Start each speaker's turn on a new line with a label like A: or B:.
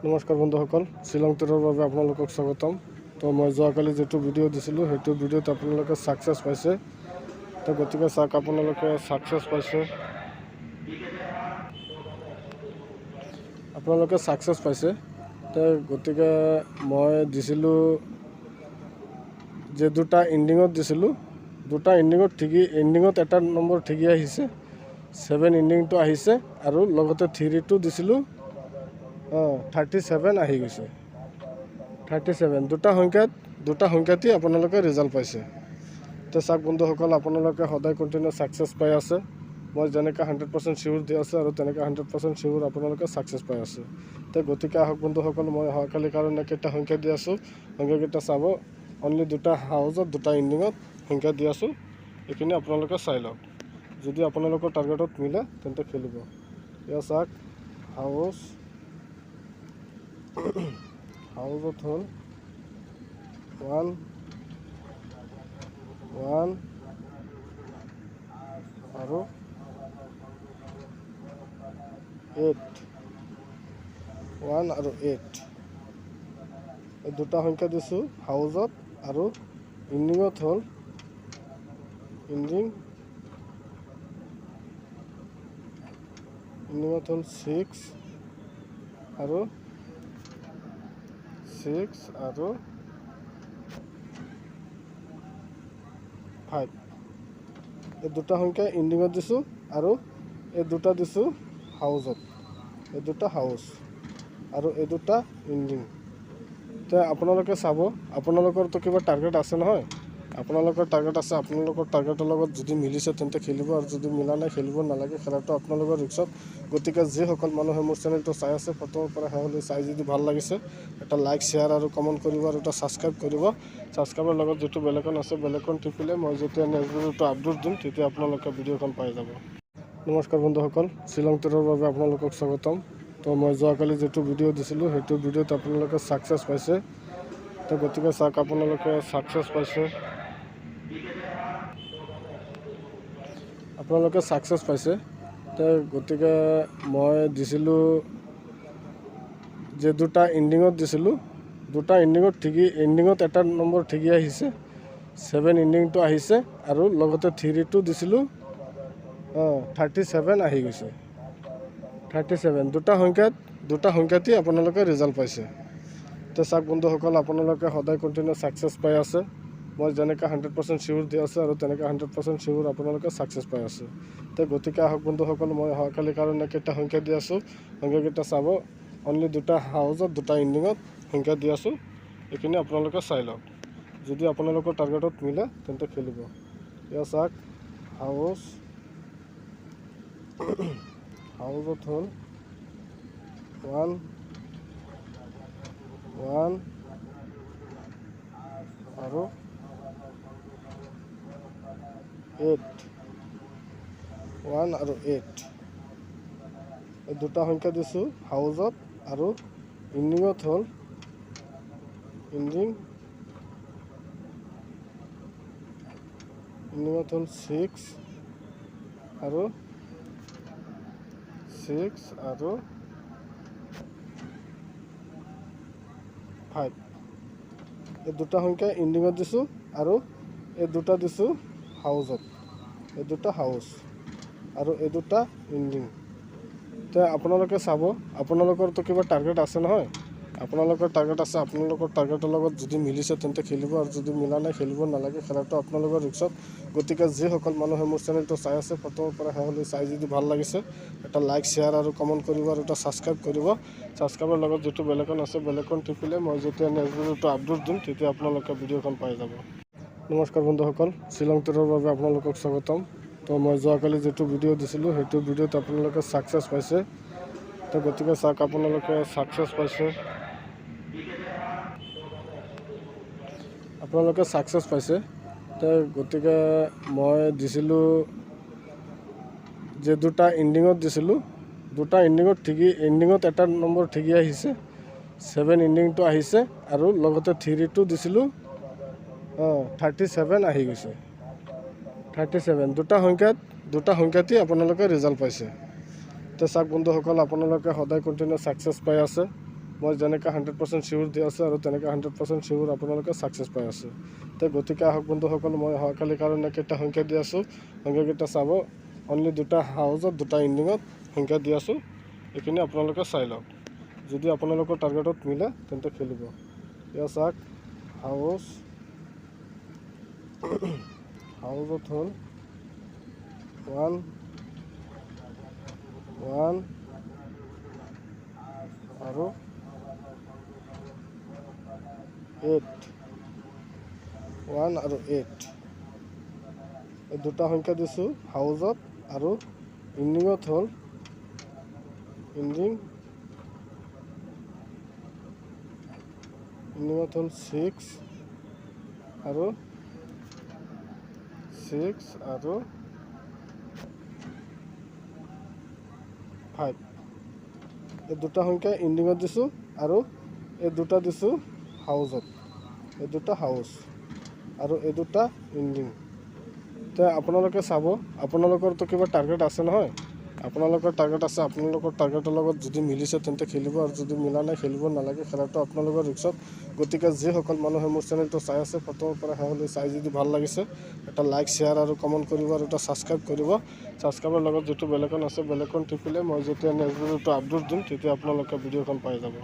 A: নমস্কাৰ বন্ধুসকল, শ্বিলং টুৰৰ বাবে আপোনালোকক স্বাগতম। তো মই যোৱাকালি যিটো ভিডিঅ' দিছিলোঁ সেইটো ভিডিঅ'ত আপোনালোকে ছাকচেছ পাইছে। তো গতিকে চাওক, আপোনালোকে ছাকচেছ পাইছে, তো গতিকে মই দিছিলোঁ যে দুটা এণ্ডিঙত দিছিলোঁ, দুটা এণ্ডিঙত এণ্ডিঙত এটা নম্বৰ ঠিকেই আহিছে, 7 এণ্ডিংটো আহিছে আৰু লগতে 3টো দিছিলোঁ 37 আহি গৈছে। 37 দুটা সংখ্যাতেই আপোনালোকে ৰিজাল্ট পাইছে। তো চাওক বন্ধুসকল, আপোনালোকে সদায় কণ্টিনিউ ছাকচেছ পাই আছে। মই যেনেকৈ 100% চিয়'ৰ দি আছোঁ আৰু তেনেকৈ 100% চিয়'ৰ আপোনালোকে ছাকচেছ পাই আছে। তো গতিকে আহক বন্ধুসকল, মই অহাকালিৰ কাৰণে কেইটা সংখ্যা দি আছোঁ, সংখ্যাকেইটা চাব। অনলি দুটা হাউজত দুটা এণ্ডিঙত সংখ্যা দি আছোঁ, এইখিনি আপোনালোকে চাই লওক। যদি আপোনালোকৰ টাৰ্গেটত মিলে তেন্তে খেলিব। এয়া চাওক, হাউজত হ'ল 1 আৰু 8, 1 আৰু 8 এই দুটা সংখ্যা দিছোঁ হাউজত, আৰু এণ্ডিঙত হ'ল এণ্ডিঙত হ'ল 6 আৰু 5। এই দুটা সংখ্যা এণ্ডিঙত দিছোঁ আৰু এই দুটা দিছোঁ হাউজত। এই দুটা হাউচ আৰু এই দুটা এণ্ডিং। তো আপোনালোকে চাব, আপোনালোকৰতো কিবা টাৰ্গেট আছে নহয়, আপোনালোকৰ টাৰ্গেট আছে, আপোনালোকৰ টাৰ্গেটৰ লগত যদি মিলিছে তেন্তে খেলিব, আৰু যদি মিলা নাই খেলিব নালাগে। খেলাটো আপোনালোকৰ ৰিক্সত। গতিকে যিসকল মানুহে মোৰ চেনেলটো চাই আছে, প্ৰথমৰ পৰা শেষলৈ চাই, যদি ভাল লাগিছে এটা লাইক, শ্বেয়াৰ আৰু কমেণ্ট কৰিব, আৰু এটা ছাবস্ক্ৰাইব কৰিব। ছাবস্ক্ৰাইবৰ লগত যিটো বেলেকন আছে, বেলেকন টিপিলে মই যেতিয়া নেক্সট ভিডিঅ'টো আপলোড দিম তেতিয়া আপোনালোকে ভিডিঅ'খন পাই যাব। নমস্কাৰ বন্ধুসকল, শ্বিলং টুৰৰ বাবে আপোনালোকক স্বাগতম। তো মই যোৱাকালি যিটো ভিডিঅ' দিছিলোঁ সেইটো ভিডিঅ'ত আপোনালোকে ছাকচেছ পাইছে। তো গতিকে চাওক, আপোনালোকে ছাকচেছ পাইছে, তো গতিকে মই দিছিলোঁ যে দুটা এণ্ডিঙত দিছিলোঁ, দুটা এণ্ডিঙত এটা নম্বৰ ঠিকেই আহিছে, 7 এণ্ডিংটো আহিছে আৰু লগতে 3টো দিছিলোঁ 37 আহি গৈছে। 37 দুটা সংখ্যাতেই আপোনালোকে ৰিজাল্ট পাইছে। তো চাওক বন্ধুসকল, আপোনালোকে সদায় কণ্টিনিউ ছাকচেছ পাই আছে। মই যেনেকৈ 100% চিয়'ৰ দি আছোঁ আৰু তেনেকৈ 100% চিয়'ৰ আপোনালোকে ছাকচেছ পাই আছে। তো গতিকে আহক বন্ধুসকল, মই অহাকালিৰ কাৰণে কেইটা সংখ্যা দি আছোঁ, সংখ্যাকেইটা চাব। অনলি দুটা হাউজত দুটা এণ্ডিঙত সংখ্যা দি আছোঁ, এইখিনি আপোনালোকে চাই লওক। যদি আপোনালোকৰ টাৰ্গেটত মিলে তেন্তে খেলিব। এয়া চাওক, হাউজত হ'ল 1 আৰু 8, 1 আৰু 8 এই দুটা সংখ্যা দিছোঁ হাউজত, আৰু এণ্ডিঙত হ'ল 6 আৰু 5। এই দুটা সংখ্যা এণ্ডিঙত দিছোঁ আৰু এই দুটা দিছোঁ হাউজত। এই দুটা হাউচ আৰু এই দুটা এণ্ডিং। তো আপোনালোকে চাব, আপোনালোকৰতো কিবা টাৰ্গেট আছে নহয়, আপোনালোকৰ টাৰ্গেট আছে, আপোনালোকৰ টাৰ্গেটৰ লগত যদি মিলিছে তেন্তে খেলিব, আৰু যদি মিলা নাই খেলিব নালাগে। খেলাটো আপোনালোকৰ ৰিক্সত। গতিকে যিসকল মানুহে মোৰ চেনেলটো চাই আছে, প্ৰথমৰ পৰা শেষলৈ চাই, যদি ভাল লাগিছে এটা লাইক, শ্বেয়াৰ আৰু কমেণ্ট কৰিব, আৰু এটা ছাবস্ক্ৰাইব কৰিব। ছাবস্ক্ৰাইবৰ লগত যিটো বেলেকন আছে, বেলেকন টিপিলে মই যেতিয়া নেক্সট ভিডিঅ'টো আপলোড দিম তেতিয়া আপোনালোকে ভিডিঅ'খন পাই যাব। নমস্কাৰ বন্ধুসকল, শ্বিলং টুৰৰ বাবে আপোনালোকক স্বাগতম। তো মই যোৱাকালি যিটো ভিডিঅ' দিছিলোঁ সেইটো ভিডিঅ'ত আপোনালোকে ছাকচেছ পাইছে। তো গতিকে চাওক, আপোনালোকে ছাকচেছ পাইছে, তো গতিকে মই দিছিলোঁ যে দুটা এণ্ডিঙত দিছিলোঁ, দুটা এণ্ডিঙত এটা নম্বৰ ঠিকেই আহিছে, 7 এণ্ডিংটো আহিছে আৰু লগতে 3টো দিছিলোঁ 37 আহি গৈছে। 37 দুটা সংখ্যাতেই আপোনালোকে ৰিজাল্ট পাইছে। তো চাওক বন্ধুসকল, আপোনালোকে সদায় কণ্টিনিউ ছাকচেছ পাই আছে। মই যেনেকৈ 100% চিয়'ৰ দি আছোঁ আৰু তেনেকৈ 100% চিয়'ৰ আপোনালোকে ছাকচেছ পাই আছে। তো গতিকে আহক বন্ধুসকল, মই অহাকালিৰ কাৰণে কেইটা সংখ্যা দি আছোঁ, সংখ্যাকেইটা চাব। অনলি 2টা হাউচত 2টা ইণ্ডিঙত সংখ্যা দি আছোঁ, এইখিনি আপোনালোকে চাই লওক। যদি আপোনালোকৰ টাৰ্গেটত মিলে তেন্তে খেলিব। এয়া চাওক, হাউচত হ'ল 1 1 আৰু 8 1 আৰু 8 এই 2টা সংখ্যা দিছোঁ হাউচত, আৰু ইণ্ডিঙত হ'ল ইণ্ডিঙত হ'ল 6 আৰু 5। এই 2টা সংখ্যা ইণ্ডিঙত দিছোঁ, আৰু এই 2টা দিছোঁ হাউচত। এই 2টা হাউচ আৰু এই 2টা ইণ্ডিং। এতিয়া আপোনালোকে চাব, আপোনালোকৰতো কিবা টাৰ্গেট আছে নহয়, আপোনালোকৰ টাৰ্গেট আছে, আপোনালোকৰ টাৰ্গেটৰ লগত যদি মিলিছে তেন্তে খেলিব, আৰু যদি মিলা নাই খেলিব নালাগে। খেলাটো আপোনালোকৰ ৰিক্সত। গতিকে যিসকল মানুহে মোৰ চেনেলটো চাই আছে, প্ৰথমৰ পৰা শেষলৈ চাই যদি ভাল লাগিছে, এটা লাইক, শ্বেয়াৰ আৰু কমেণ্ট কৰিব, আৰু এটা ছাবস্ক্ৰাইব কৰিব। ছাবস্ক্ৰাইবৰ লগত যিটো বেলেকন আছে, বেলেকন টিপিলে মই যেতিয়া নেক্সট ভিডিঅ'টো আপলোড দিম তেতিয়া আপোনালোকে ভিডিঅ'খন পাই যাব।